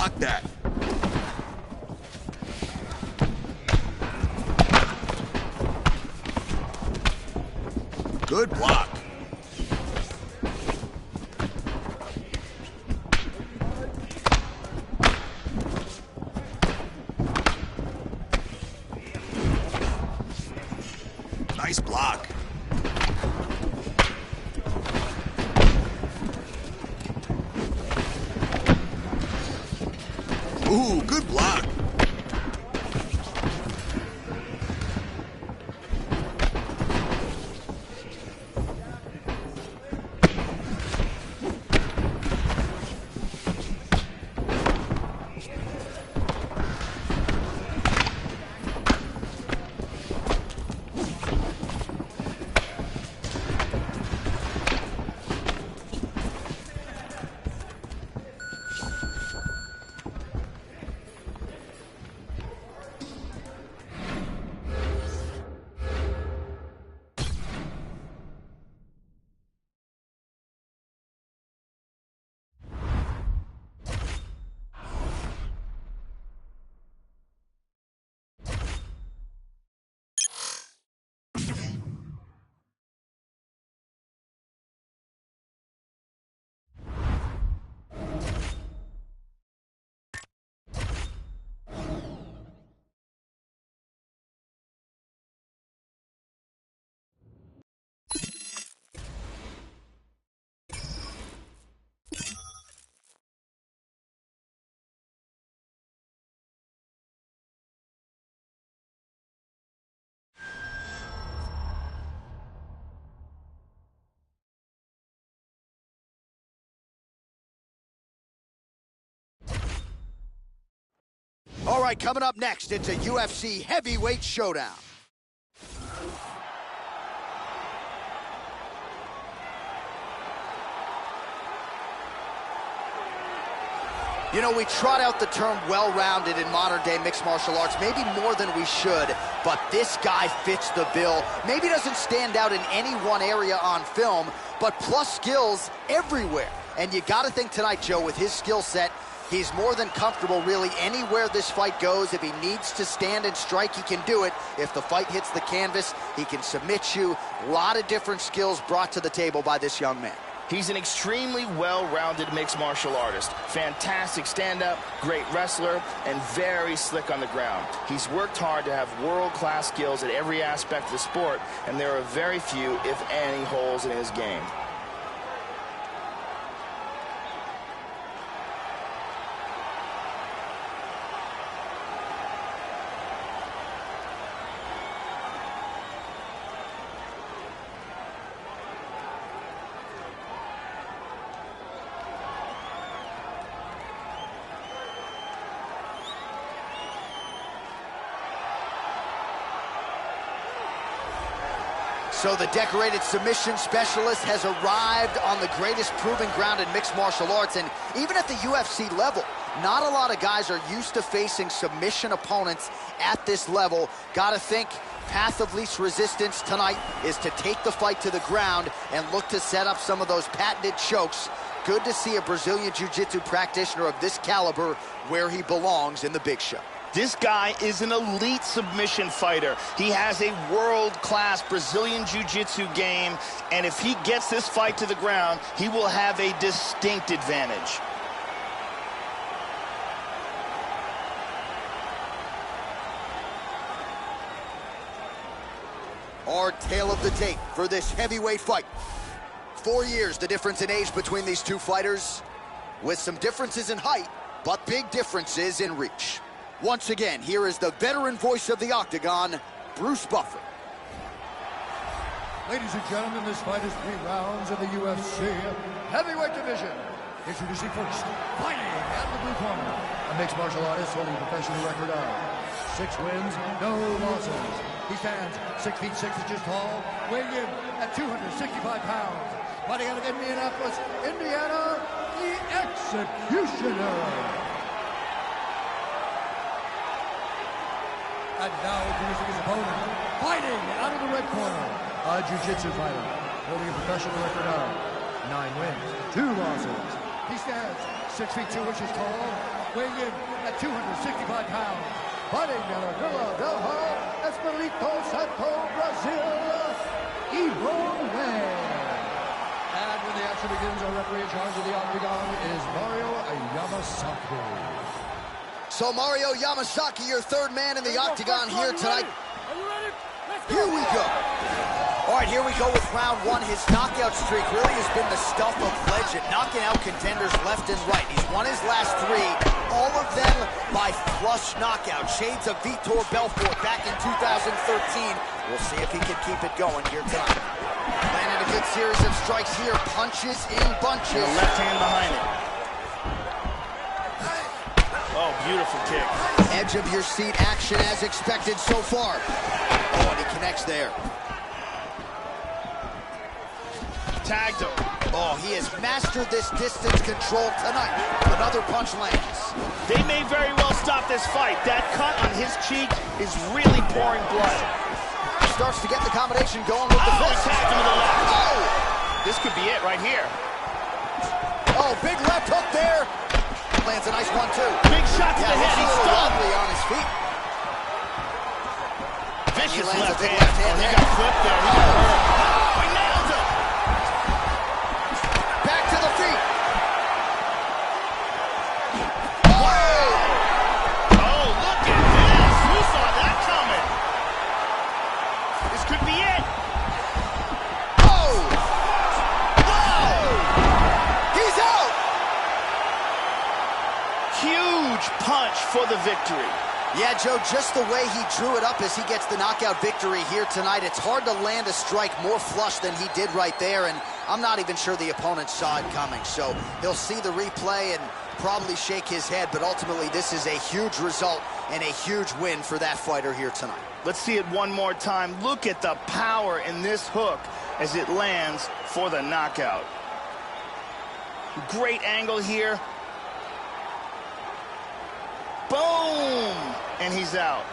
block that. Good block. Nice block. Ooh, good block. All right, coming up next, it's a UFC heavyweight showdown. You know, we trot out the term well-rounded in modern-day mixed martial arts, maybe more than we should, but this guy fits the bill. Maybe doesn't stand out in any one area on film, but plus skills everywhere. And you got to think tonight, Joe, with his skill set, he's more than comfortable really anywhere this fight goes. If he needs to stand and strike, he can do it. If the fight hits the canvas, he can submit you. A lot of different skills brought to the table by this young man. He's an extremely well-rounded mixed martial artist. Fantastic stand-up, great wrestler, and very slick on the ground. He's worked hard to have world-class skills at every aspect of the sport, and there are very few, if any, holes in his game. So the decorated submission specialist has arrived on the greatest proving ground in mixed martial arts, and even at the UFC level, not a lot of guys are used to facing submission opponents at this level. Gotta think path of least resistance tonight is to take the fight to the ground and look to set up some of those patented chokes. Good to see a Brazilian Jiu-Jitsu practitioner of this caliber where he belongs in the big show. This guy is an elite submission fighter. He has a world-class Brazilian Jiu-Jitsu game, and if he gets this fight to the ground, he will have a distinct advantage. Our tale of the tape for this heavyweight fight. 4 years, the difference in age between these two fighters, with some differences in height, but big differences in reach. Once again, here is the veteran voice of the Octagon, Bruce Buffer. Ladies and gentlemen, this fight is 3 rounds in the UFC heavyweight division. Introducing first, fighting out of the blue corner, a mixed martial artist holding a professional record of 6 wins, no losses. He stands 6 feet 6 inches tall, weighing in at 265 pounds. Fighting out of Indianapolis, Indiana, the Executioner. And now introducing his opponent, fighting out of the red corner, a jiu-jitsu fighter, holding a professional record of 9 wins, 2 losses. He stands 6 feet 2 inches tall, weighing in at 265 pounds, fighting out of Villa del Hall, Espirito Santo, Brazil, Ivo Wang. And when the action begins, our referee in charge of the octagon is Mario Yamasaki. So Mario Yamasaki, your third man in the octagon here tonight. Here we go. All right, here we go with round one. His knockout streak really has been the stuff of legend, knocking out contenders left and right. He's won his last three, all of them by flush knockout. Shades of Vitor Belfort back in 2013. We'll see if he can keep it going here tonight. Landing a good series of strikes here, punches in bunches. The left hand behind it. Oh, beautiful kick. Edge of your seat action as expected so far. Oh, and he connects there. Tagged him. Oh, he has mastered this distance control tonight. Another punch lands. They may very well stop this fight. That cut on his cheek is really pouring blood. Starts to get the combination going with the Oh, he fist. tagged him to the left. Oh! This could be it right here. Oh, big left hook there. Lands a nice one, too. Big shot to the head. He's little stunned. wobbly on his feet. Vicious lands a left big hand. left hand Oh, he there. got flipped there. He got hurt. Oh, he nailed him. Back to the feet. Oh, look at this. Who saw that coming? This could be it. Oh! Whoa! He's out! Huge punch for the victory. Yeah, Joe, just the way he drew it up as he gets the knockout victory here tonight, it's hard to land a strike more flush than he did right there, and I'm not even sure the opponent saw it coming. So he'll see the replay and probably shake his head, but ultimately this is a huge result and a huge win for that fighter here tonight. Let's see it one more time. Look at the power in this hook as it lands for the knockout. Great angle here. Boom! And he's out.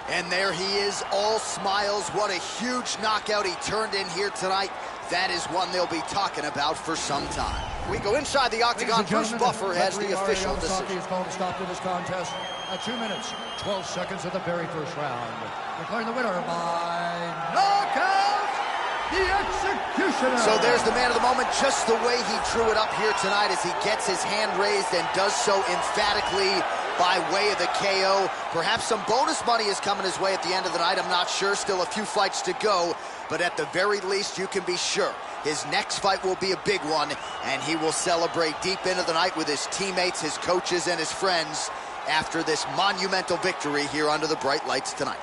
And there he is, all smiles. What a huge knockout he turned in here tonight. That is one they'll be talking about for some time. We go inside the octagon. Bruce Buffer has the official decision. is called to stop to this contest at 2 minutes, 12 seconds of the very first round. Declaring the winner by knockout, the Executioner. So there's the man of the moment, just the way he drew it up here tonight as he gets his hand raised and does so emphatically by way of the KO. Perhaps some bonus money is coming his way at the end of the night. I'm not sure. Still a few fights to go. But at the very least, you can be sure his next fight will be a big one, and he will celebrate deep into the night with his teammates, his coaches, and his friends after this monumental victory here under the bright lights tonight.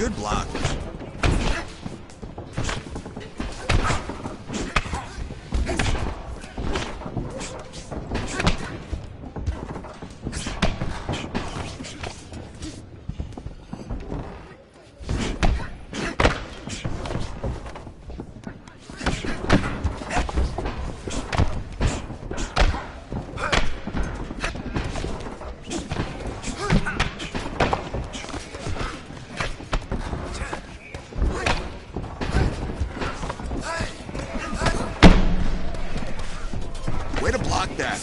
Good block. Way to block that.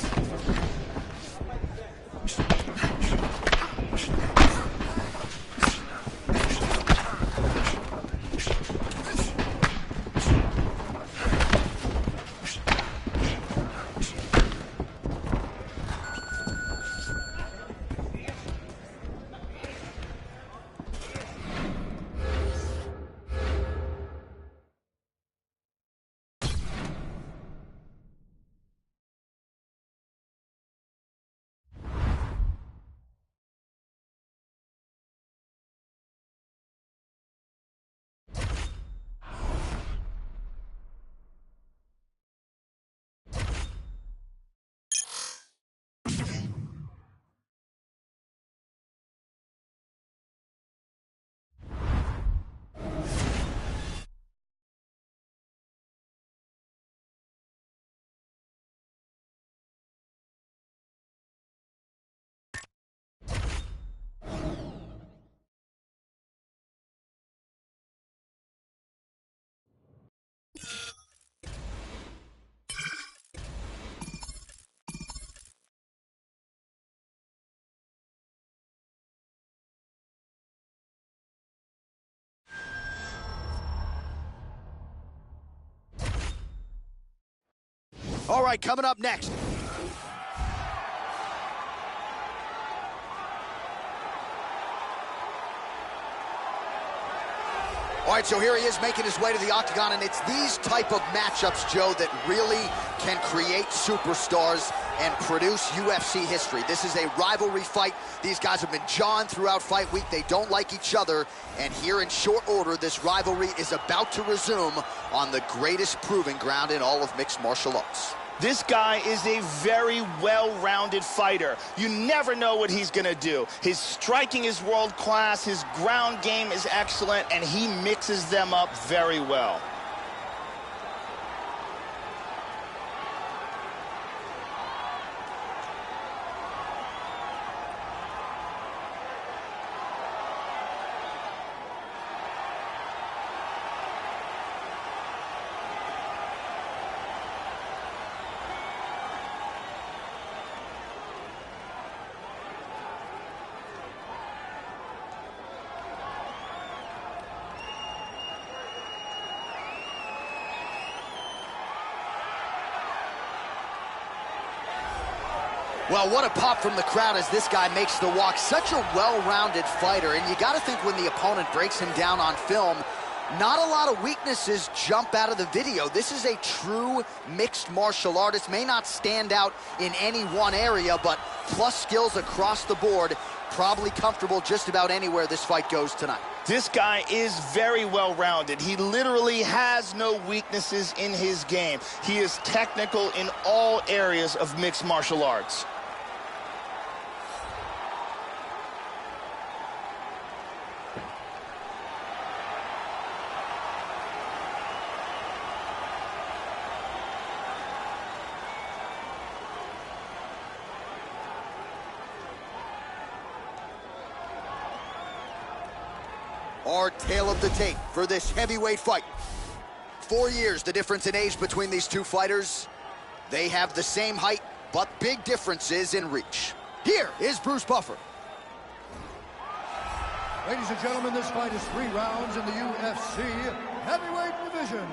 All right, coming up next. All right, so here he is making his way to the octagon, and it's these type of matchups, Joe, that really can create superstars and produce UFC history. This is a rivalry fight. These guys have been jawing throughout fight week. They don't like each other, and here in short order, this rivalry is about to resume on the greatest proving ground in all of mixed martial arts. This guy is a very well-rounded fighter. You never know what he's gonna do. His striking is world-class, his ground game is excellent, and he mixes them up very well. Well, what a pop from the crowd as this guy makes the walk. Such a well-rounded fighter, and you got to think when the opponent breaks him down on film, not a lot of weaknesses jump out of the video. This is a true mixed martial artist. May not stand out in any one area, but plus skills across the board. Probably comfortable just about anywhere this fight goes tonight. This guy is very well-rounded. He literally has no weaknesses in his game. He is technical in all areas of mixed martial arts. Our tale of the tape for this heavyweight fight. 4 years, the difference in age between these two fighters. They have the same height, but big differences in reach. Here is Bruce Buffer. Ladies and gentlemen, this fight is 3 rounds in the UFC heavyweight division.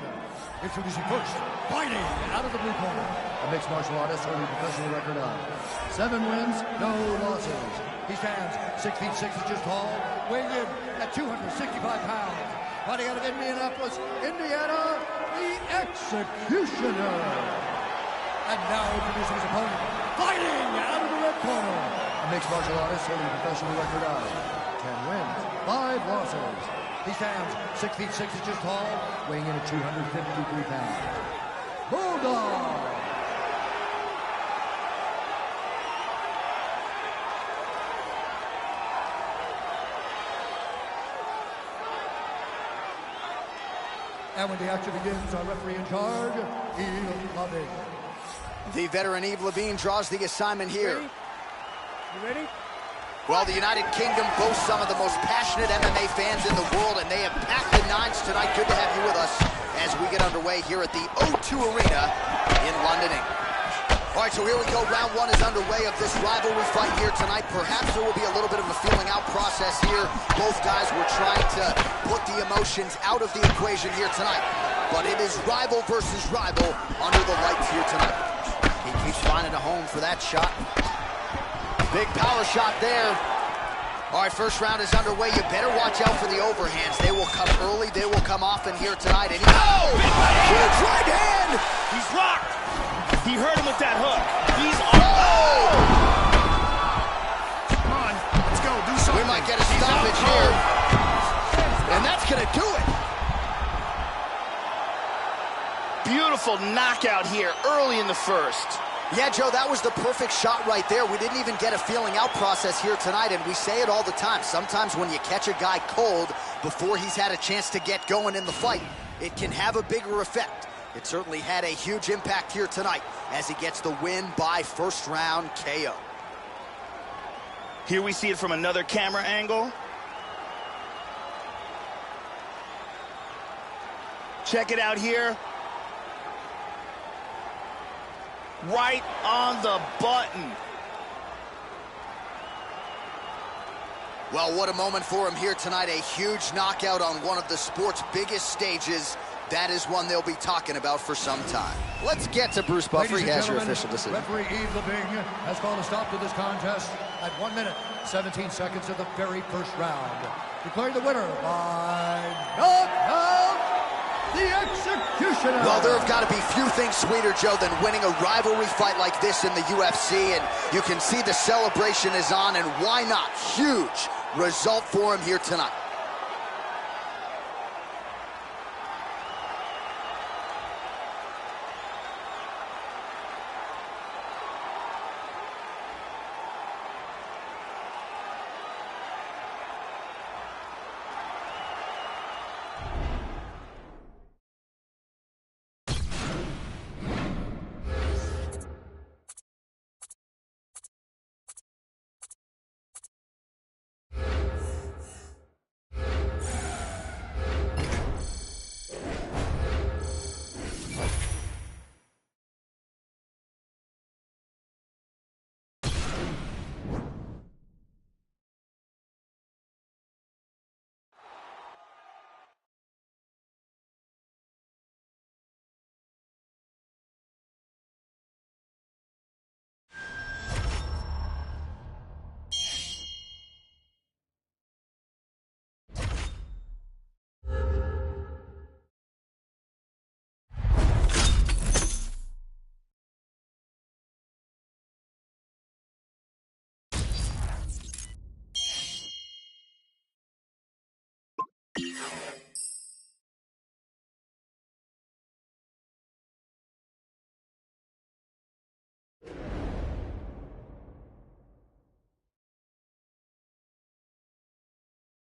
Introducing first, fighting out of the blue corner, a mixed martial artist holding a professional record of 7 wins, no losses. He stands 6 feet 6 inches tall, weighing in at 265 pounds. Fighting out of Indianapolis, Indiana, the Executioner. And now introducing his opponent, fighting out of the red corner, a mixed martial artist holding a professional record of 10 wins, 5 losses. He stands 6 feet 6 inches tall, weighing in at 253 pounds. Bulldog. And when the action begins, our referee in charge, Yves Lavigne. The veteran Yves Lavigne draws the assignment here. You ready? Well, the United Kingdom boasts some of the most passionate MMA fans in the world, and they have packed the nines tonight. Good to have you with us as we get underway here at the O2 Arena in London, England. All right, so here we go. Round one is underway of this rivalry fight here tonight. Perhaps there will be a little bit of a feeling out process here. Both guys were trying to put the emotions out of the equation here tonight. But it is rival versus rival under the lights here tonight. He keeps finding a home for that shot. Big power shot there. All right, first round is underway. You better watch out for the overhands. They will come early. They will come often here tonight. And huge right hand! He's rocked. He hurt him with that hook. He's Come on, let's go, do something. We might get a stoppage here. And that's gonna do it. beautiful knockout here early in the first. Yeah, Joe, that was the perfect shot right there. We didn't even get a feeling out process here tonight, and we say it all the time. Sometimes when you catch a guy cold before he's had a chance to get going in the fight, it can have a bigger effect. It certainly had a huge impact here tonight as he gets the win by first round KO. Here we see it from another camera angle. Check it out here. Right on the button. Well, what a moment for him here tonight. A huge knockout on one of the sport's biggest stages. That is one they'll be talking about for some time. Let's get to Bruce Buffer. He has your official decision. Referee Yves Lavigne has called a stop to this contest at 1 minute, 17 seconds of the very first round. Declaring the winner by knockout, the Executioner. Well, there have got to be few things sweeter, Joe, than winning a rivalry fight like this in the UFC, and you can see the celebration is on, and why not? Huge result for him here tonight.